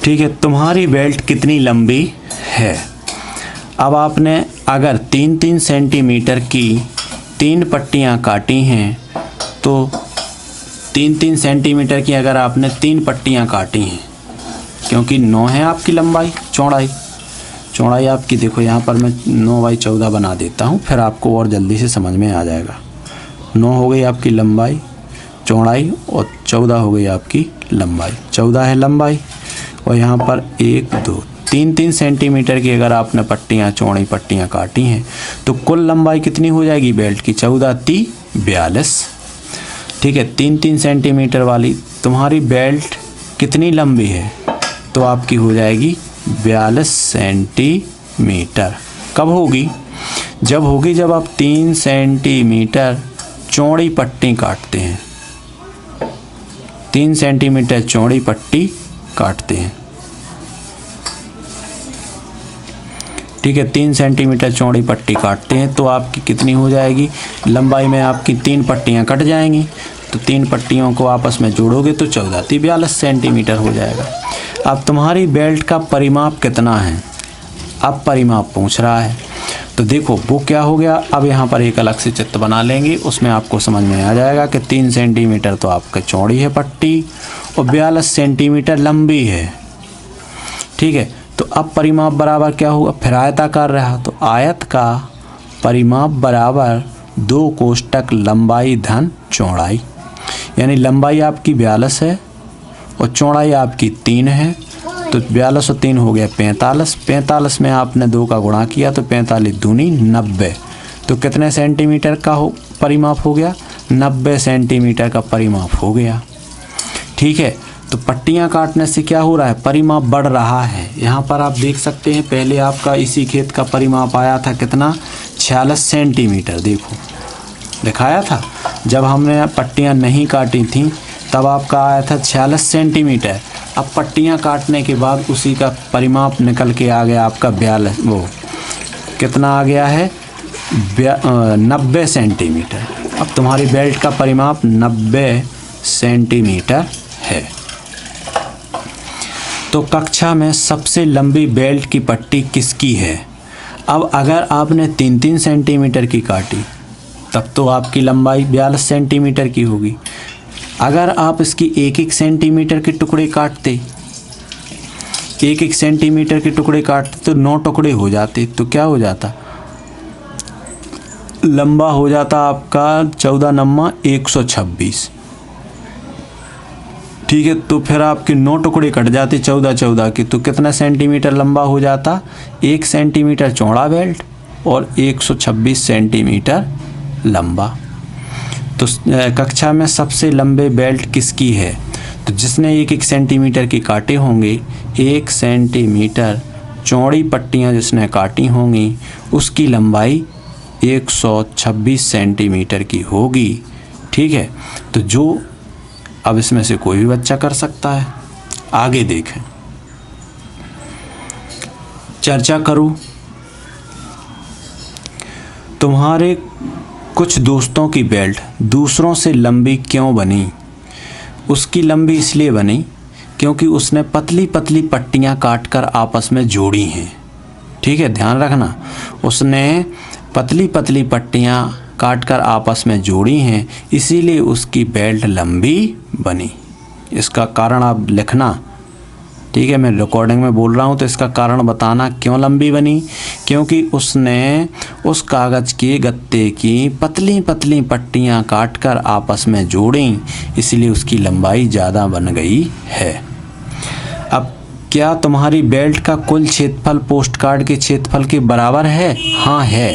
ठीक है, तुम्हारी बेल्ट कितनी लंबी है। अब आपने अगर 3-3 सेंटीमीटर की 3 पट्टियाँ काटी हैं तो 3-3 सेंटीमीटर की अगर आपने 3 पट्टियाँ काटी हैं, क्योंकि 9 है आपकी लंबाई चौड़ाई आपकी, देखो यहाँ पर मैं 9/14 बना देता हूँ, फिर आपको और जल्दी से समझ में आ जाएगा। 9 हो गई आपकी लंबाई, चौड़ाई, और 14 हो गई आपकी लंबाई। 14 है लंबाई, और यहाँ पर 1 2 3-3 सेंटीमीटर की अगर आपने पट्टियाँ, चौड़ी पट्टियाँ काटी हैं तो कुल लंबाई कितनी हो जाएगी बेल्ट की। 14×3=42। ठीक है, 3-3 सेंटीमीटर वाली तुम्हारी बेल्ट कितनी लंबी है, तो आपकी हो जाएगी 42 सेंटीमीटर। कब होगी, जब आप 3 सेंटीमीटर चौड़ी पट्टी काटते हैं, 3 सेंटीमीटर चौड़ी पट्टी काटते हैं। ठीक है, 3 सेंटीमीटर चौड़ी पट्टी काटते हैं तो आपकी कितनी हो जाएगी, लंबाई में आपकी 3 पट्टियां कट जाएंगी, तो 3 पट्टियों को आपस में जोड़ोगे तो 14×42 सेंटीमीटर हो जाएगा। अब तुम्हारी बेल्ट का परिमाप कितना है, अब परिमाप पूछ रहा है, तो देखो वो क्या हो गया। अब यहाँ पर एक अलग से चित्र बना लेंगे, उसमें आपको समझ में आ जाएगा कि 3 सेंटीमीटर तो आपका चौड़ी है पट्टी और 42 सेंटीमीटर लंबी है। ठीक है, तो अब परिमाप बराबर क्या होगा, फिर आयताकार रहा, तो आयत का परिमाप बराबर 2 कोष्टक लंबाई धन चौड़ाई, यानी लंबाई आपकी 42 है और चौड़ाई आपकी 3 है, तो 42 और 3 हो गया 45। 45 में आपने 2 का गुणा किया तो 45 दूनी 90, तो कितने सेंटीमीटर का परिमाप हो गया, 90 सेंटीमीटर का परिमाप हो गया। ठीक है, तो पट्टियां काटने से क्या हो रहा है, परिमाप बढ़ रहा है। यहाँ पर आप देख सकते हैं, पहले आपका इसी खेत का परिमाप आया था कितना, 46 सेंटीमीटर, देखो दिखाया था। जब हमने पट्टियां नहीं काटी थी तब आपका आया था 46 सेंटीमीटर। अब पट्टियां काटने के बाद उसी का परिमाप निकल के आ गया आपका 42, वो कितना आ गया है 90 सेंटीमीटर। अब तुम्हारी बेल्ट का परिमाप 90 सेंटीमीटर है। तो कक्षा में सबसे लंबी बेल्ट की पट्टी किसकी है। अब अगर आपने 3-3 सेंटीमीटर की काटी तब तो आपकी लंबाई 42 सेंटीमीटर की होगी। अगर आप इसकी 1-1 सेंटीमीटर के टुकड़े काटते, 1-1 सेंटीमीटर के टुकड़े काटते तो 9 टुकड़े हो जाते, तो क्या हो जाता, लंबा हो जाता आपका 14×9=126। ठीक है, तो फिर आपके 9 टुकड़े कट जाते 14 के, तो कितना सेंटीमीटर लंबा हो जाता, 1 सेंटीमीटर चौड़ा बेल्ट और 126 सेंटीमीटर लंबा। तो कक्षा में सबसे लंबे बेल्ट किसकी है, तो जिसने 1-1 सेंटीमीटर की काटे होंगे, 1 सेंटीमीटर चौड़ी पट्टियां जिसने काटी होंगी उसकी लंबाई 126 सेंटीमीटर की होगी। ठीक है, तो जो अब इसमें से कोई भी बच्चा कर सकता है। आगे देखें, चर्चा करूं, तुम्हारे कुछ दोस्तों की बेल्ट दूसरों से लंबी क्यों बनी। उसकी लंबी इसलिए बनी क्योंकि उसने पतली पतली पट्टियां काटकर आपस में जोड़ी हैं। ठीक है, ध्यान रखना, उसने पतली पतली पट्टियां काटकर आपस में जोड़ी हैं, इसीलिए उसकी बेल्ट लंबी बनी। इसका कारण आप लिखना। ठीक है, मैं रिकॉर्डिंग में बोल रहा हूँ तो इसका कारण बताना क्यों लंबी बनी, क्योंकि उसने उस कागज़ के गत्ते की पतली पतली पट्टियाँ काटकर आपस में जोड़ी, इसलिए उसकी लंबाई ज़्यादा बन गई है। अब क्या तुम्हारी बेल्ट का कुल क्षेत्रफल पोस्ट कार्ड के क्षेत्रफल के बराबर है। हाँ है,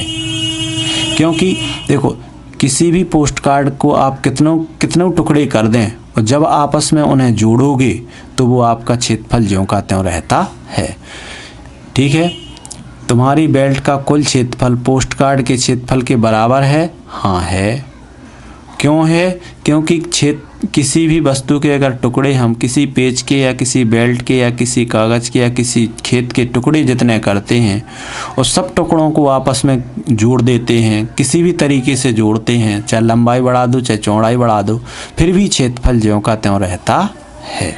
क्योंकि देखो किसी भी पोस्ट कार्ड को आप कितनों टुकड़े कर दें और जब आपस में उन्हें जोड़ोगे तो वो आपका क्षेत्रफल ज्यों का त्यों रहता है। ठीक है, तुम्हारी बेल्ट का कुल क्षेत्रफल पोस्ट कार्ड के क्षेत्रफल के बराबर है। हाँ है, क्यों है, क्योंकि किसी भी वस्तु के अगर टुकड़े हम किसी पेज के या किसी बेल्ट के या किसी कागज़ के या किसी खेत के टुकड़े जितने करते हैं और सब टुकड़ों को आपस में जोड़ देते हैं, किसी भी तरीके से जोड़ते हैं, चाहे लंबाई बढ़ा दो चाहे चौड़ाई बढ़ा दो, फिर भी क्षेत्रफल ज्यों का त्यों रहता है।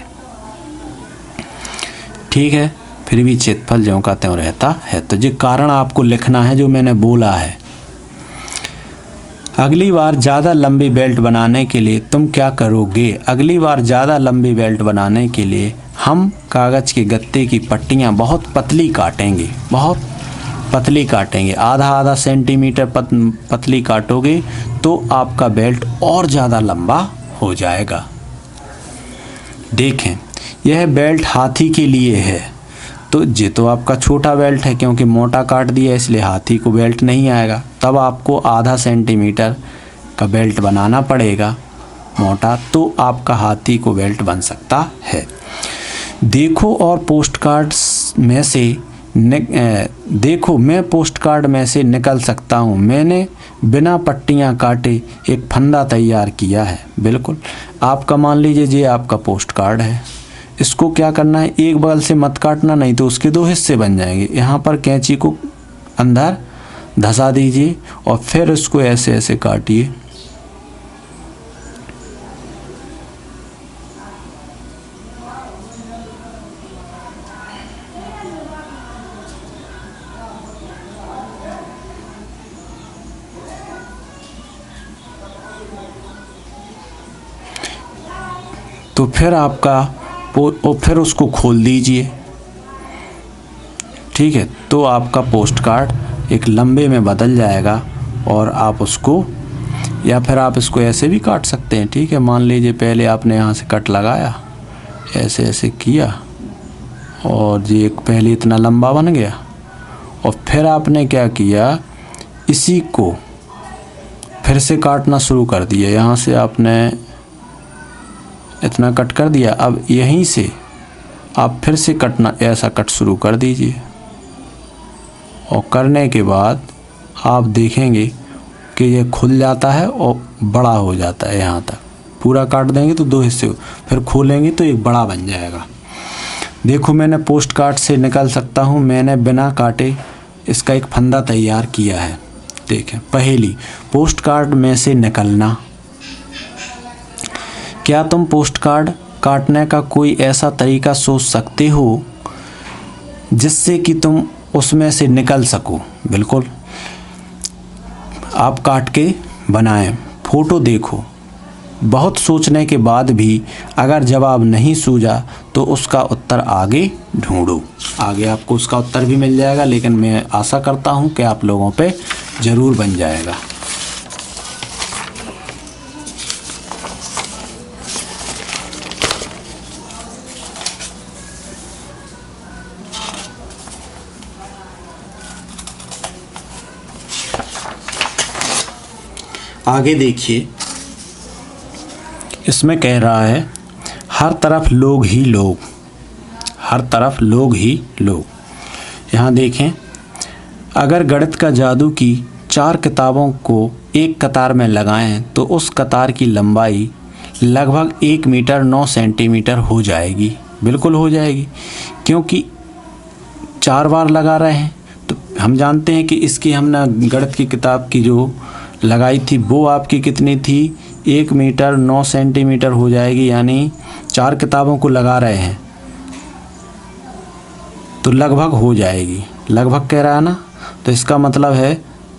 ठीक है, फिर भी क्षेत्रफल ज्यों का त्यों रहता है। तो ये कारण आपको लिखना है जो मैंने बोला है। अगली बार ज़्यादा लंबी बेल्ट बनाने के लिए तुम क्या करोगे? अगली बार ज़्यादा लंबी बेल्ट बनाने के लिए हम कागज़ के गत्ते की पट्टियाँ बहुत पतली काटेंगे, बहुत पतली काटेंगे। आधा सेंटीमीटर पतली काटोगे तो आपका बेल्ट और ज़्यादा लंबा हो जाएगा। देखें, यह बेल्ट हाथी के लिए है, तो ये तो आपका छोटा बेल्ट है, क्योंकि मोटा काट दिया इसलिए हाथी को बेल्ट नहीं आएगा। तब आपको आधा सेंटीमीटर का बेल्ट बनाना पड़ेगा मोटा, तो आपका हाथी को बेल्ट बन सकता है। देखो और पोस्ट कार्ड में से देखो, मैं पोस्ट कार्ड में से निकल सकता हूँ। मैंने बिना पट्टियाँ काटे एक फंदा तैयार किया है। बिल्कुल, आपका मान लीजिए ये आपका पोस्ट कार्ड है। इसको क्या करना है, एक बगल से मत काटना, नहीं तो उसके दो हिस्से बन जाएंगे। यहाँ पर कैंची को अंदर धंसा दीजिए और फिर इसको ऐसे ऐसे काटिए। तो फिर आपका फिर उसको खोल दीजिए। ठीक है, तो आपका पोस्ट कार्ड एक लंबे में बदल जाएगा और आप उसको, या फिर आप इसको ऐसे भी काट सकते हैं। ठीक है, मान लीजिए पहले आपने यहाँ से कट लगाया, ऐसे ऐसे किया और ये पहले इतना लंबा बन गया, और फिर आपने क्या किया, इसी को फिर से काटना शुरू कर दिया। यहाँ से आपने इतना कट कर दिया, अब यहीं से आप फिर से कटना, ऐसा कट शुरू कर दीजिए। और करने के बाद आप देखेंगे कि ये खुल जाता है और बड़ा हो जाता है। यहाँ तक पूरा काट देंगे तो दो हिस्से, फिर खोलेंगे तो एक बड़ा बन जाएगा। देखो, मैंने पोस्ट कार्ड से निकल सकता हूँ, मैंने बिना काटे इसका एक फंदा तैयार किया है। देखें, पहेली, पोस्ट कार्ड में से निकलना। क्या तुम पोस्ट कार्ड काटने का कोई ऐसा तरीका सोच सकते हो जिससे कि तुम उसमें से निकल सको? बिल्कुल, आप काट के बनाएं। फोटो देखो, बहुत सोचने के बाद भी अगर जवाब नहीं सूझा तो उसका उत्तर आगे ढूंढो। आगे आपको उसका उत्तर भी मिल जाएगा, लेकिन मैं आशा करता हूं कि आप लोगों पे ज़रूर बन जाएगा। आगे देखिए, इसमें कह रहा है हर तरफ लोग ही लोग, हर तरफ लोग ही लोग। यहाँ देखें, अगर गणित का जादू की 4 किताबों को एक कतार में लगाएं तो उस कतार की लंबाई लगभग 1 मीटर 9 सेंटीमीटर हो जाएगी। बिल्कुल हो जाएगी, क्योंकि 4 बार लगा रहे हैं। तो हम जानते हैं कि इसकी हमने गणित की किताब की जो लगाई थी वो आपकी कितनी थी, 1 मीटर 9 सेंटीमीटर हो जाएगी। यानी 4 किताबों को लगा रहे हैं तो लगभग हो जाएगी। लगभग कह रहा है ना, तो इसका मतलब है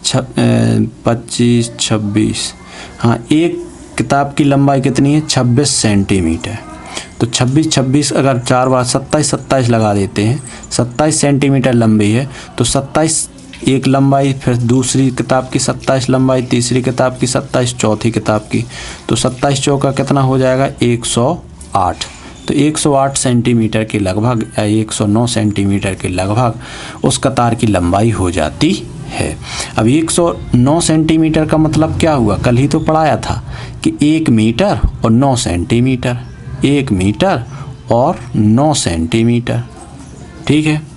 25 26, हाँ, एक किताब की लंबाई कितनी है, 26 सेंटीमीटर। तो 26 26 अगर 4 बार 27 27 लगा देते हैं, 27 सेंटीमीटर लंबी है, तो 27 एक लंबाई, फिर दूसरी किताब की 27 लंबाई, तीसरी किताब की 27, चौथी किताब की, तो 27 चौका कितना हो जाएगा, 108। तो 108 सेंटीमीटर के लगभग या 109 सेंटीमीटर के लगभग उस कतार की लंबाई हो जाती है। अब 109 सेंटीमीटर का मतलब क्या हुआ, कल ही तो पढ़ाया था कि 1 मीटर और 9 सेंटीमीटर, 1 मीटर और 9 सेंटीमीटर। ठीक है,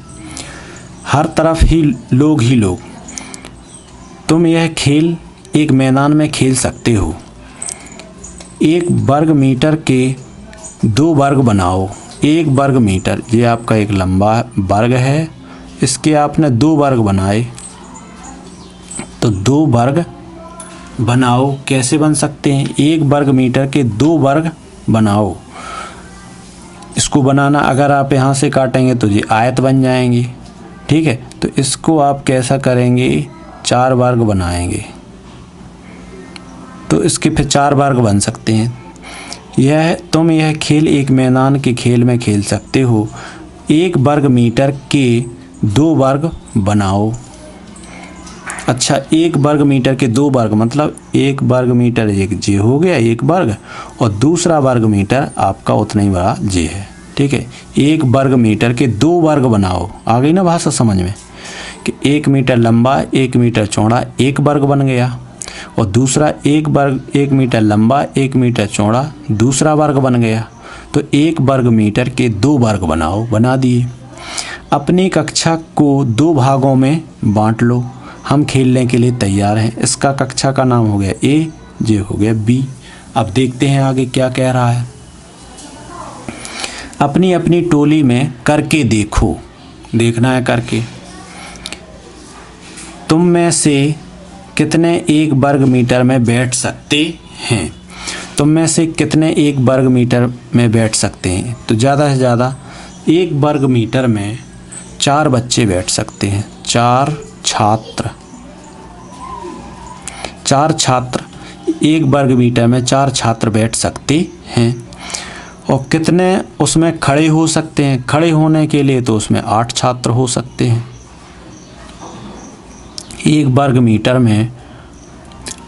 हर तरफ ही लोग। तुम यह खेल एक मैदान में खेल सकते हो। 1 वर्ग मीटर के 2 वर्ग बनाओ। 1 वर्ग मीटर, ये आपका एक लंबा वर्ग है, इसके आपने 2 वर्ग बनाए, तो 2 वर्ग बनाओ। कैसे बन सकते हैं, 1 वर्ग मीटर के 2 वर्ग बनाओ। इसको बनाना अगर आप यहाँ से काटेंगे तो ये आयत बन जाएंगे, ठीक है। तो इसको आप कैसा करेंगे, 4 वर्ग बनाएंगे, तो इसके फिर 4 वर्ग बन सकते हैं। तुम यह खेल एक मैदान के खेल में खेल सकते हो। 1 वर्ग मीटर के 2 वर्ग बनाओ। अच्छा, 1 वर्ग मीटर के 2 वर्ग मतलब 1 वर्ग मीटर ये हो गया 1 वर्ग, और दूसरा वर्ग मीटर आपका उतना ही बड़ा जे है, ठीक है। 1 वर्ग मीटर के 2 वर्ग बनाओ। आ गई ना भाषा समझ में, कि 1 मीटर लंबा 1 मीटर चौड़ा 1 वर्ग बन गया, और दूसरा 1 मीटर लंबा 1 मीटर चौड़ा दूसरा वर्ग बन गया। तो 1 वर्ग मीटर के 2 वर्ग बनाओ, बना दिए। अपनी कक्षा को 2 भागों में बांट लो। हम खेलने के लिए तैयार हैं। इसका कक्षा का नाम हो गया ए, ये हो गया बी। अब देखते हैं आगे क्या कह रहा है। अपनी अपनी टोली में करके देखो, देखना है करके। तुम में से कितने 1 वर्ग मीटर में बैठ सकते हैं? तुम में से कितने 1 वर्ग मीटर में बैठ सकते हैं? तो ज़्यादा से ज़्यादा 1 वर्ग मीटर में 4 बच्चे बैठ सकते हैं। 4 छात्र 1 वर्ग मीटर में 4 छात्र बैठ सकते हैं। और कितने उसमें खड़े हो सकते हैं? खड़े होने के लिए तो उसमें 8 छात्र हो सकते हैं। 1 वर्ग मीटर में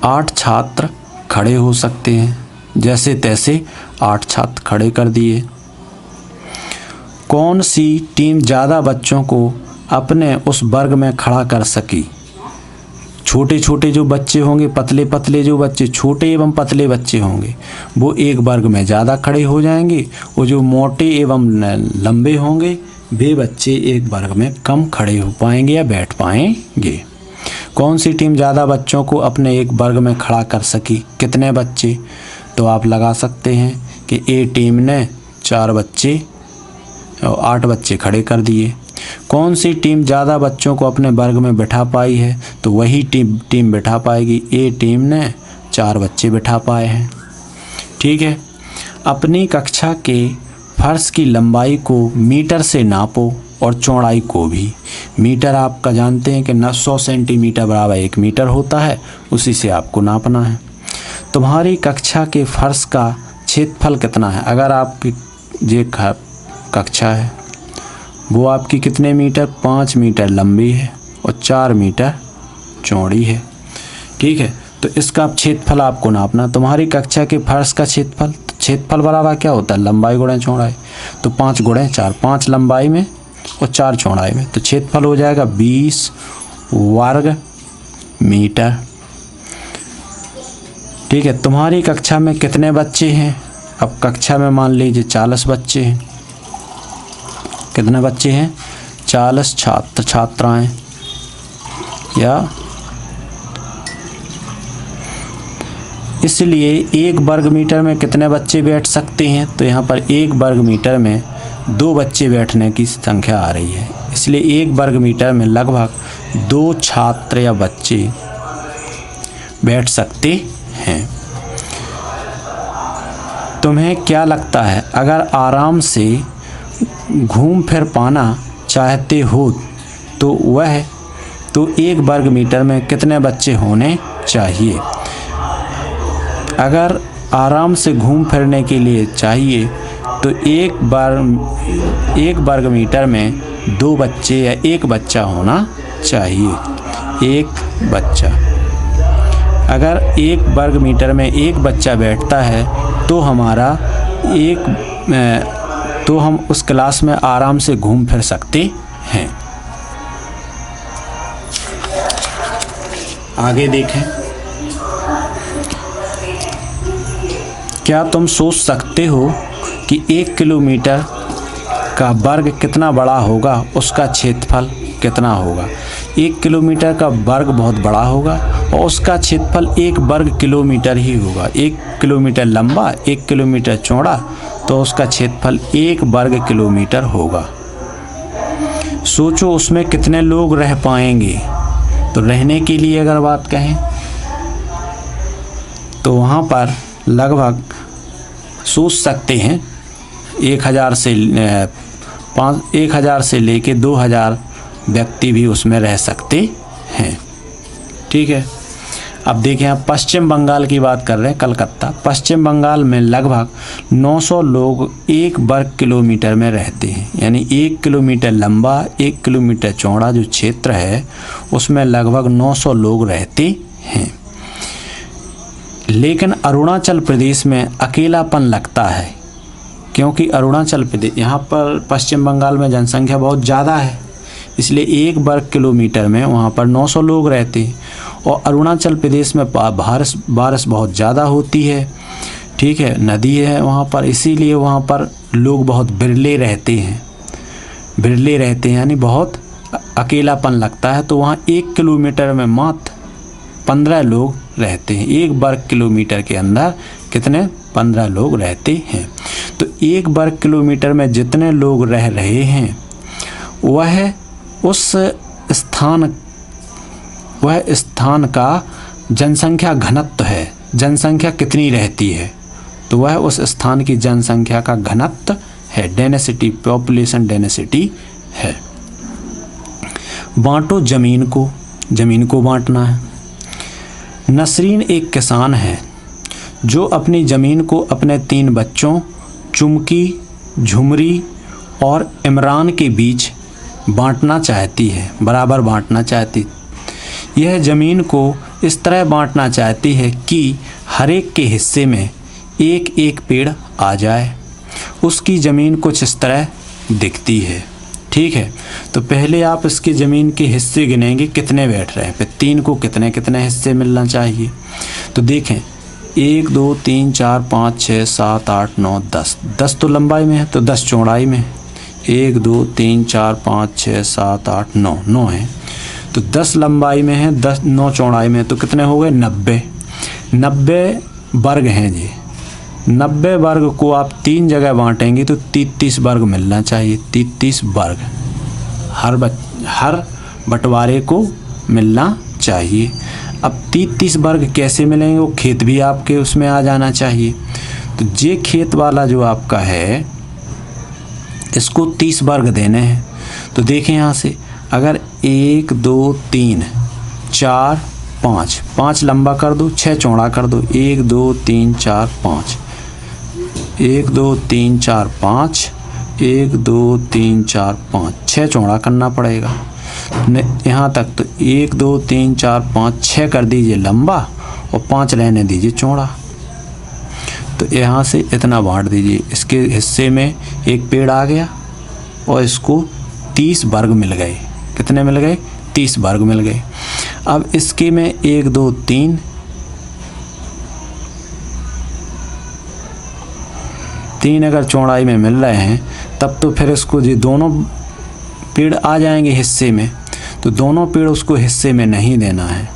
8 छात्र खड़े हो सकते हैं। जैसे तैसे 8 छात्र खड़े कर दिए। कौन सी टीम ज़्यादा बच्चों को अपने उस वर्ग में खड़ा कर सकी? छोटे छोटे जो बच्चे होंगे, पतले पतले जो बच्चे, छोटे एवं पतले बच्चे होंगे, वो 1 वर्ग में ज़्यादा खड़े हो जाएंगे, और जो मोटे एवं लंबे होंगे वे बच्चे 1 वर्ग में कम खड़े हो पाएंगे या बैठ पाएंगे। कौन सी टीम ज़्यादा बच्चों को अपने 1 वर्ग में खड़ा कर सकी? कितने बच्चे? तो आप लगा सकते हैं कि ए टीम ने 4 बच्चे और 8 बच्चे खड़े कर दिए। कौन सी टीम ज़्यादा बच्चों को अपने वर्ग में बिठा पाई है? तो वही टीम बिठा पाएगी। ए टीम ने 4 बच्चे बिठा पाए हैं, ठीक है। अपनी कक्षा के फर्श की लंबाई को मीटर से नापो और चौड़ाई को भी। मीटर आपका जानते हैं कि 900 सेंटीमीटर बराबर 1 मीटर होता है, उसी से आपको नापना है। तुम्हारी कक्षा के फर्श का क्षेत्रफल कितना है? अगर आपकी ये कक्षा है वो आपकी कितने मीटर? 5 मीटर लंबी है और 4 मीटर चौड़ी है, ठीक है। तो इसका क्षेत्रफल आपको नापना। तुम्हारी कक्षा के फर्श का क्षेत्रफल बराबर क्या होता है? लंबाई गुणे चौड़ाई। तो 5 गुणे 4, 5 लंबाई में और 4 चौड़ाई में, तो क्षेत्रफल हो जाएगा 20 वर्ग मीटर, ठीक है। तुम्हारी कक्षा में कितने बच्चे हैं? अब कक्षा में मान लीजिए 40 बच्चे हैं। कितने बच्चे हैं? 40 छात्र छात्राएं, या इसलिए 1 वर्ग मीटर में कितने बच्चे बैठ सकते हैं? तो यहाँ पर 1 वर्ग मीटर में 2 बच्चे बैठने की संख्या आ रही है, इसलिए 1 वर्ग मीटर में लगभग 2 छात्र या बच्चे बैठ सकते हैं। तुम्हें क्या लगता है, अगर आराम से घूम फिर पाना चाहते हो तो 1 वर्ग मीटर में कितने बच्चे होने चाहिए? अगर आराम से घूम फिरने के लिए चाहिए तो 1 वर्ग मीटर में 2 बच्चे या 1 बच्चा होना चाहिए। 1 बच्चा। अगर 1 वर्ग मीटर में 1 बच्चा बैठता है तो तो हम उस क्लास में आराम से घूम फिर सकते हैं। आगे देखें। क्या तुम सोच सकते हो कि 1 किलोमीटर का वर्ग कितना बड़ा होगा, उसका क्षेत्रफल कितना होगा? 1 किलोमीटर का वर्ग बहुत बड़ा होगा और उसका क्षेत्रफल 1 वर्ग किलोमीटर ही होगा। 1 किलोमीटर लंबा 1 किलोमीटर चौड़ा, तो उसका क्षेत्रफल 1 वर्ग किलोमीटर होगा। सोचो उसमें कितने लोग रह पाएंगे। तो रहने के लिए अगर बात कहें तो वहाँ पर लगभग सोच सकते हैं 1000 से लेके 2000 व्यक्ति भी उसमें रह सकते हैं। ठीक है। अब देखें, आप पश्चिम बंगाल की बात कर रहे हैं, कलकत्ता। पश्चिम बंगाल में लगभग 900 लोग 1 वर्ग किलोमीटर में रहते हैं, यानी 1 किलोमीटर लंबा 1 किलोमीटर चौड़ा जो क्षेत्र है उसमें लगभग 900 लोग रहते हैं। लेकिन अरुणाचल प्रदेश में अकेलापन लगता है, क्योंकि अरुणाचल प्रदेश, यहाँ पर पश्चिम बंगाल में जनसंख्या बहुत ज़्यादा है, इसलिए 1 वर्ग किलोमीटर में वहाँ पर 900 लोग रहते हैं। और अरुणाचल प्रदेश में बारिश बहुत ज़्यादा होती है। ठीक है, नदी है वहाँ पर, इसीलिए वहाँ पर लोग बहुत बिरले रहते हैं, यानी बहुत अकेलापन लगता है। तो वहाँ 1 किलोमीटर में मात्र 15 लोग रहते हैं। 1 वर्ग किलोमीटर के अंदर कितने? 15 लोग रहते हैं। तो 1 वर्ग किलोमीटर में जितने लोग रह रहे हैं वह स्थान का जनसंख्या घनत्व है। जनसंख्या कितनी रहती है, तो वह उस स्थान की जनसंख्या का घनत्व है, डेंसिटी, पॉपुलेशन डेंसिटी है। बांटो ज़मीन को बांटना है। नसरीन एक किसान है जो अपनी ज़मीन को अपने 3 बच्चों चुमकी, झुमरी और इमरान के बीच बांटना चाहती है, बराबर बांटना चाहती। यह ज़मीन को इस तरह बांटना चाहती है कि हर एक के हिस्से में एक एक पेड़ आ जाए। उसकी ज़मीन कुछ इस तरह दिखती है। ठीक है, तो पहले आप इसकी ज़मीन के हिस्से गिनेंगे कितने बैठ रहे हैं, फिर 3 को कितने कितने हिस्से मिलना चाहिए। तो देखें, 1 2 3 4 5 6 7 8 9 10। 10 तो लंबाई में है, तो 10 चौड़ाई में है। 1 2 3 4 5 6 7 8 9 9 है, तो 10 लंबाई में है, 9 चौड़ाई में, तो कितने हो गए? 90 वर्ग हैं जी। 90 वर्ग को आप 3 जगह बांटेंगे तो 33 वर्ग मिलना चाहिए। 33 वर्ग हर बंटवारे को मिलना चाहिए। अब 33 वर्ग कैसे मिलेंगे? वो खेत भी आपके उसमें आ जाना चाहिए। तो ये खेत वाला जो आपका है इसको 30 वर्ग देने हैं। तो देखें यहाँ से, अगर 1 2 3 4 5, 5 लंबा कर दो, 6 चौड़ा कर दो। 1 2 3 4 5, 1 2 3 4 5, 1 2 3 4 5, 6 चौड़ा करना पड़ेगा यहाँ तक। तो 1 2 3 4 5 6 कर दीजिए लंबा और 5 रहने दीजिए चौड़ा। तो यहाँ से इतना बांट दीजिए। इसके हिस्से में एक पेड़ आ गया और इसको 30 वर्ग मिल गए। कितने मिल गए? 30 वर्ग मिल गए। अब इसके में 1 2 3 अगर चौड़ाई में मिल रहे हैं तब तो फिर इसको ये दोनों पेड़ आ जाएंगे हिस्से में। तो दोनों पेड़ उसको हिस्से में नहीं देना है,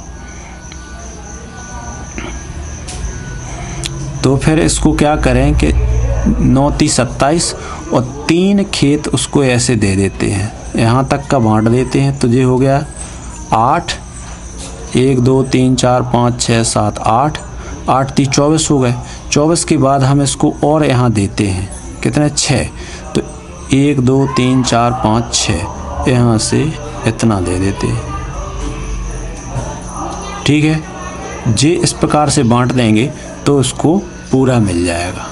तो फिर इसको क्या करें कि 9 3 27 और 3 खेत उसको ऐसे दे देते हैं, यहाँ तक का बांट देते हैं। तो ये हो गया 8, 1 2 3 4 5 6 7 8, 8 3 24 हो गए। 24 के बाद हम इसको और यहाँ देते हैं कितने? 6। तो 1 2 3 4 5 6 यहाँ से इतना दे देते हैं। ठीक है, जे इस प्रकार से बांट देंगे तो उसको पूरा मिल जाएगा।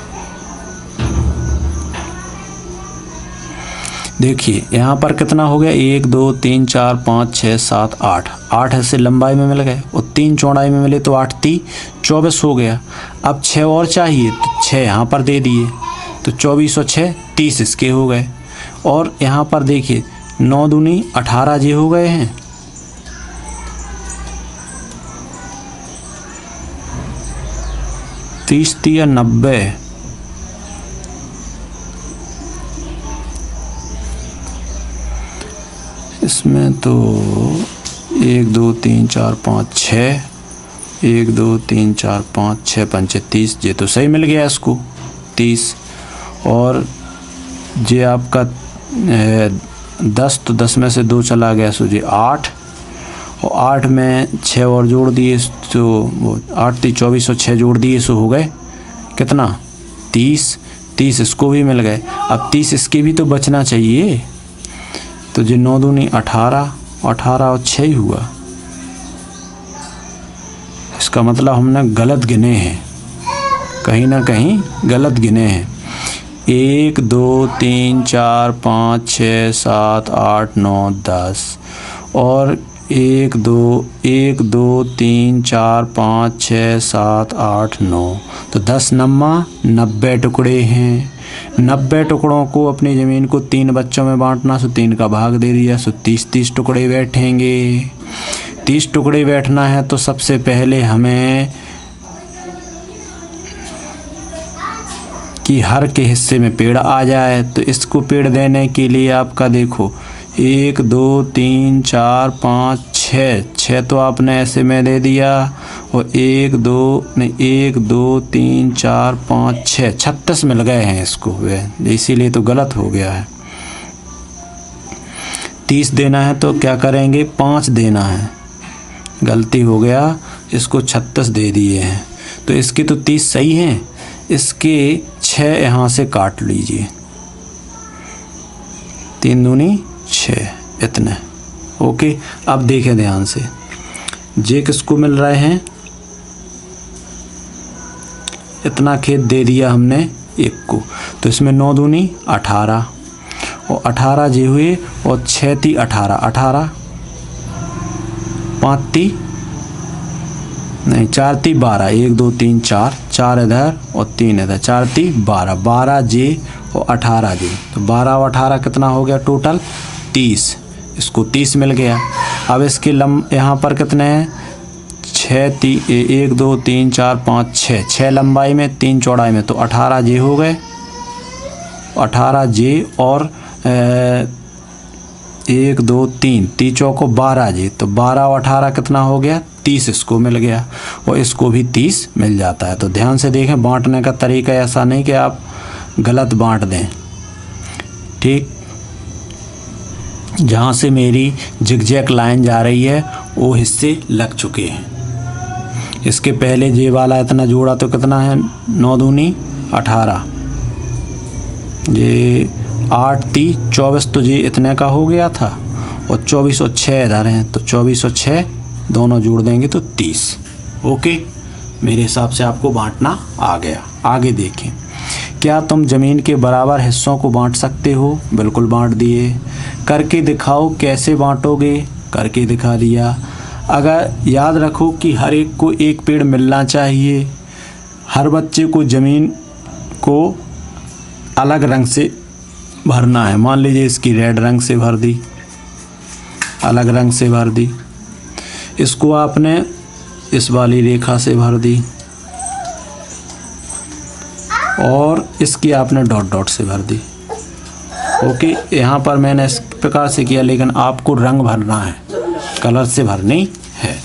देखिए यहाँ पर कितना हो गया? 1 2 3 4 5 6 7 8, 8 हिस्से लंबाई में मिल गए और 3 चौड़ाई में मिले, तो 8 3 24 हो गया। अब 6 और चाहिए तो 6 यहाँ पर दे दिए, तो 24 और 6 30 इसके हो गए। और यहाँ पर देखिए 9 दूनी 18 जी हो गए हैं। तीस 90। इसमें तो 1 2 3 4 5 6, 1 2 3 4 5 6 5 30, ये तो सही मिल गया इसको 30। और ये आपका 10, तो 10 में से 2 चला गया, सो जी 8, और 8 में 6 और जोड़ दिए तो वो 8 3 24 और 6 जोड़ दिए, सो हो गए कितना? 30। 30 इसको भी मिल गए। अब 30 इसके भी तो बचना चाहिए। तो जो 9 दूनी 18, 18 और 6 ही हुआ। इसका मतलब हमने गलत गिने हैं, कहीं ना कहीं गलत गिने हैं। 1 2 3 4 5 6 7 8 9 10 और 1 2 3 4 5 6 7 8 9, तो 10 नम्मा 90 टुकड़े हैं। 90 टुकड़ों को अपनी ज़मीन को 3 बच्चों में बांटना, सो 3 का भाग दे दिया, सो 30 टुकड़े बैठेंगे। 30 टुकड़े बैठना है तो सबसे पहले हमें कि हर के हिस्से में पेड़ आ जाए। तो इसको पेड़ देने के लिए आपका देखो 1 2 3 4 5 6 तो आपने ऐसे में दे दिया, और 1 2 3 4 5 6 36 मिल गए हैं इसको, वे इसीलिए तो गलत हो गया है। 30 देना है तो क्या करेंगे, 5 देना है, गलती हो गया, इसको 36 दे दिए हैं। तो इसके तो 30 सही हैं, इसके 6 यहाँ से काट लीजिए, 3 दूनी 6 इतने। ओके, अब देखें ध्यान से, जे किसको मिल रहे हैं, इतना खेत दे दिया हमने एक को, तो इसमें 9 दूनी 18 और 18 जे हुए, और 6 ती 18, 18 5 ती नहीं 4 ती 12, 1 2 3 4 इधर और 3 इधर, 4 ती 12, 12 जे और 18 जे, तो 12 और 18 कितना हो गया टोटल 30, इसको 30 मिल गया। अब इसके यहाँ पर कितने हैं, 1 2 3 4 5 6 लंबाई में 3 चौड़ाई में, तो 18 जे हो गए, 18 जे और 1 2 3 चौको 12 जे, तो 12 और 18 कितना हो गया 30, इसको मिल गया, और इसको भी 30 मिल जाता है। तो ध्यान से देखें, बांटने का तरीका ऐसा नहीं कि आप गलत बांट दें। ठीक, जहाँ से मेरी जिगजैग लाइन जा रही है वो हिस्से लग चुके हैं। इसके पहले जे वाला इतना जोड़ा तो कितना है, 9 दूनी 18, ये 8 ती 24, तो ये इतने का हो गया था, और 24 और 6 इधर हैं, तो 24 और 6 दोनों जोड़ देंगे तो 30। ओके, मेरे हिसाब से आपको बांटना आ गया। आगे देखें, क्या तुम ज़मीन के बराबर हिस्सों को बांट सकते हो? बिल्कुल बांट दिए। करके दिखाओ कैसे बांटोगे, करके दिखा दिया। अगर याद रखो कि हर एक को एक पेड़ मिलना चाहिए, हर बच्चे को ज़मीन को अलग रंग से भरना है। मान लीजिए इसकी रेड रंग से भर दी, अलग रंग से भर दी, इसको आपने इस वाली रेखा से भर दी, और इसकी आपने डॉट डॉट से भर दी। ओके, यहाँ पर मैंने इस प्रकार से किया, लेकिन आपको रंग भरना है, कलर से भरनी है।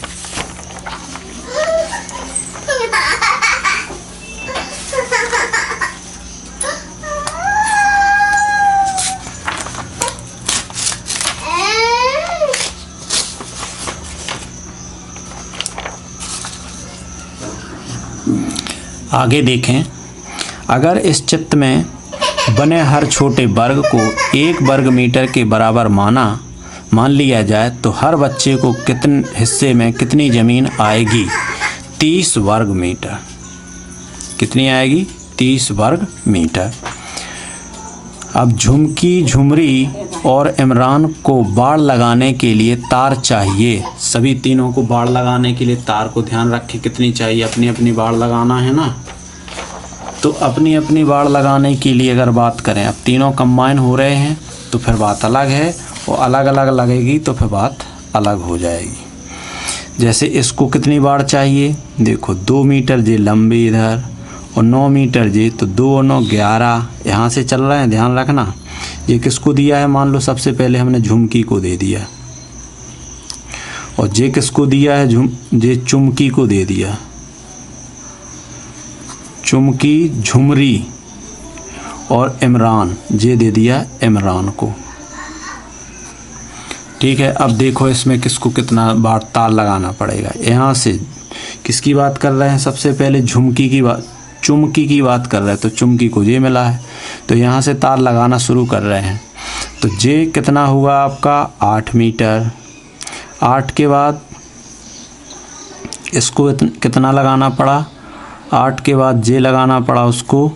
आगे देखें, अगर इस चित्र में बने हर छोटे वर्ग को 1 वर्ग मीटर के बराबर मान लिया जाए, तो हर बच्चे को कितने हिस्से में कितनी ज़मीन आएगी? 30 वर्ग मीटर। कितनी आएगी? 30 वर्ग मीटर। अब झुमकी, झुमरी और इमरान को बाड़ लगाने के लिए तार चाहिए। सभी तीनों को बाड़ लगाने के लिए तार को ध्यान रखें कितनी चाहिए, अपनी अपनी बाड़ लगाना है ना। तो अपनी अपनी बाड़ लगाने के लिए अगर बात करें, अब तीनों कंबाइन हो रहे हैं तो फिर बात अलग है, और अलग अलग लगेगी तो फिर बात अलग हो जाएगी। जैसे इसको कितनी बाड़ चाहिए, देखो 2 मीटर जे लंबी इधर और 9 मीटर जे, तो 2 और 9 11 यहाँ से चल रहे हैं, ध्यान रखना। ये किसको दिया है, मान लो सबसे पहले हमने झुमकी को दे दिया, और जे किसको दिया है, जे चुमकी को दे दिया, चुमकी, झुमरी और इमरान, जे दे दिया इमरान को। ठीक है, अब देखो इसमें किसको कितना बार तार लगाना पड़ेगा। यहाँ से किसकी बात कर रहे हैं, सबसे पहले झुमकी की बात, चुमकी की बात कर रहे हैं तो चुमकी को जे मिला है, तो यहाँ से तार लगाना शुरू कर रहे हैं। तो जे कितना हुआ आपका 8 मीटर। 8 के बाद इसको कितना लगाना पड़ा, 8 के बाद जे लगाना पड़ा उसको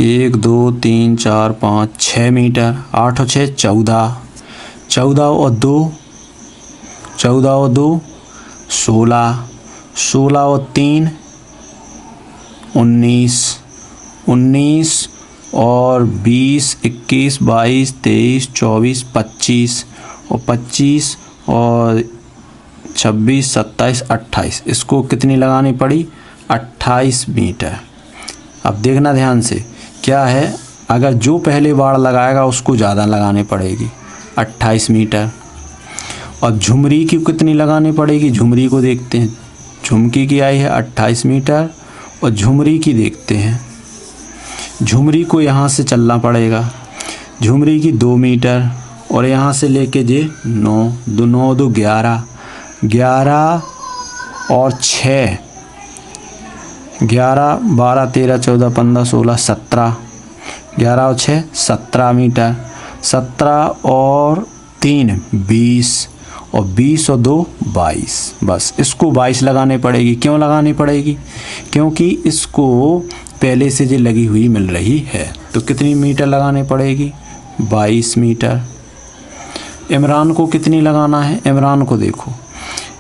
1 2 3 4 5 6 मीटर। 8 और 6 14, 14 और 2 16, 16 और 3 19, 19 और 20 21 22 23 24 25 और 25 और 26 27 28, इसको कितनी लगानी पड़ी 28 मीटर। अब देखना ध्यान से क्या है, अगर जो पहले बाड़ लगाएगा उसको ज़्यादा लगानी पड़ेगी 28 मीटर। और झुमरी की कितनी लगानी पड़ेगी, झुमरी को देखते हैं। झुमकी की आई है 28 मीटर और झुमरी की देखते हैं। झुमरी को यहाँ से चलना पड़ेगा, झुमरी की 2 मीटर और यहाँ से लेके जे 9 2 11, 11 और 6 11 12 13 14 15 16 17, 11 और 6 17 मीटर। 17 और 3 20 और 20 और 2 22, बस इसको 22 लगाने पड़ेगी। क्यों लगानी पड़ेगी, क्योंकि इसको पहले से जो लगी हुई मिल रही है। तो कितनी मीटर लगानी पड़ेगी 22 मीटर। इमरान को कितनी लगाना है, इमरान को देखो,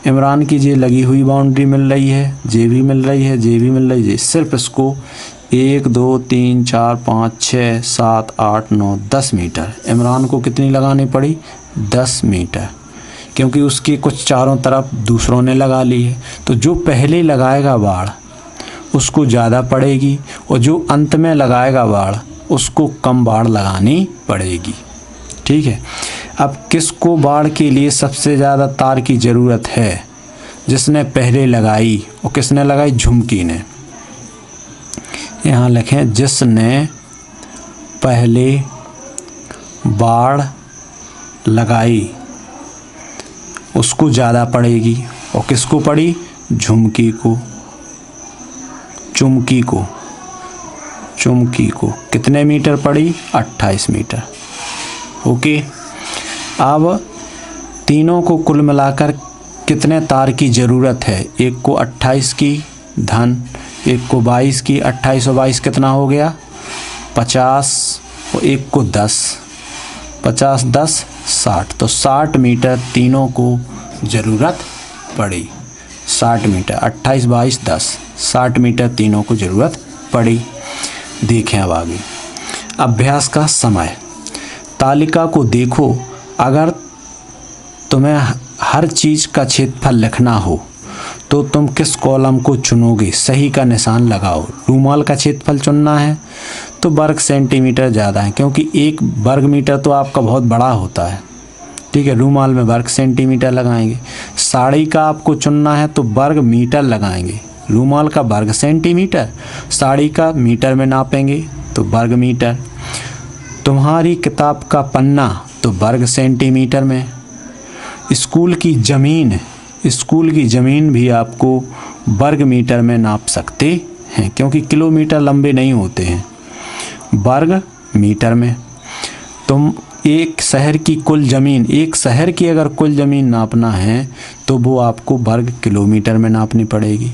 इमरान की जे लगी हुई बाउंड्री मिल रही है, जे भी मिल रही है, जे भी मिल रही है। सिर्फ इसको 1 2 3 4 5 6 7 8 9 10 मीटर। इमरान को कितनी लगानी पड़ी 10 मीटर, क्योंकि उसकी कुछ चारों तरफ दूसरों ने लगा ली है। तो जो पहले लगाएगा बाड़ उसको ज़्यादा पड़ेगी और जो अंत में लगाएगा बाड़ उसको कम बाड़ लगानी पड़ेगी। ठीक है। अब किसको बाड़ के लिए सबसे ज़्यादा तार की ज़रूरत है, जिसने पहले लगाई, और किसने लगाई, झुमकी ने। यहाँ लिखें जिसने पहले बाड़ लगाई उसको ज़्यादा पड़ेगी। और किसको पड़ी, झुमकी को, चुमकी को, चुमकी को कितने मीटर पड़ी 28 मीटर। ओके। अब तीनों को कुल मिलाकर कितने तार की ज़रूरत है, एक को 28 की धन, एक को 22 की, 28 और 22 कितना हो गया 50 और एक को 10, 50 10 60, तो 60 मीटर तीनों को ज़रूरत पड़ी। 60 मीटर 28 22 10, 60 मीटर तीनों को ज़रूरत पड़ी। देखें अब आगे अभ्यास का समय। तालिका को देखो, अगर तुम्हें हर चीज़ का क्षेत्रफल लिखना हो तो तुम किस कॉलम को चुनोगे, सही का निशान लगाओ। रूमाल का क्षेत्रफल चुनना है तो वर्ग सेंटीमीटर ज़्यादा है, क्योंकि 1 वर्ग मीटर तो आपका बहुत बड़ा होता है। ठीक है, रूमाल में वर्ग सेंटीमीटर लगाएंगे। साड़ी का आपको चुनना है तो वर्ग मीटर लगाएंगे, रूमाल का वर्ग सेंटीमीटर, साड़ी का मीटर में नापेंगे तो वर्ग मीटर। तुम्हारी किताब का पन्ना तो वर्ग सेंटीमीटर में। स्कूल की ज़मीन भी आपको वर्ग मीटर में नाप सकते हैं, क्योंकि किलोमीटर लंबे नहीं होते हैं, वर्ग मीटर में। तुम एक शहर की अगर कुल ज़मीन नापना है तो वो आपको वर्ग किलोमीटर में नापनी पड़ेगी।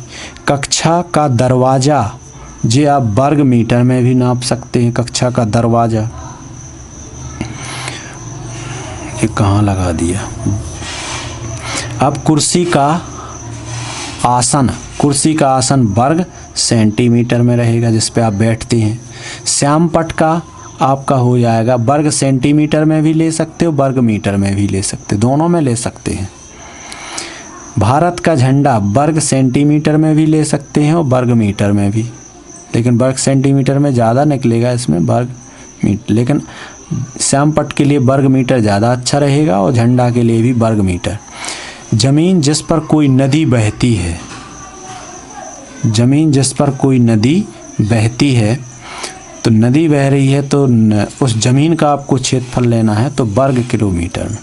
कक्षा का दरवाज़ा जे आप वर्ग मीटर में भी नाप सकते हैं। कक्षा का दरवाज़ा, ये कहाँ लगा दिया। अब कुर्सी का आसन वर्ग सेंटीमीटर में रहेगा, जिस पे आप बैठते हैं। श्यामपट्ट का आपका हो जाएगा वर्ग सेंटीमीटर में भी ले सकते हो, वर्ग मीटर में भी ले सकते हो, दोनों में ले सकते हैं। भारत का झंडा वर्ग सेंटीमीटर में भी ले सकते हैं और वर्ग मीटर में भी, लेकिन वर्ग सेंटीमीटर में ज़्यादा निकलेगा इसमें वर्ग मीटर, लेकिन श्यामपट्ट के लिए वर्ग मीटर ज़्यादा अच्छा रहेगा और झंडा के लिए भी वर्ग मीटर। ज़मीन जिस पर कोई नदी बहती है, तो नदी बह रही है तो उस ज़मीन का आपको क्षेत्रफल लेना है तो वर्ग किलोमीटर में।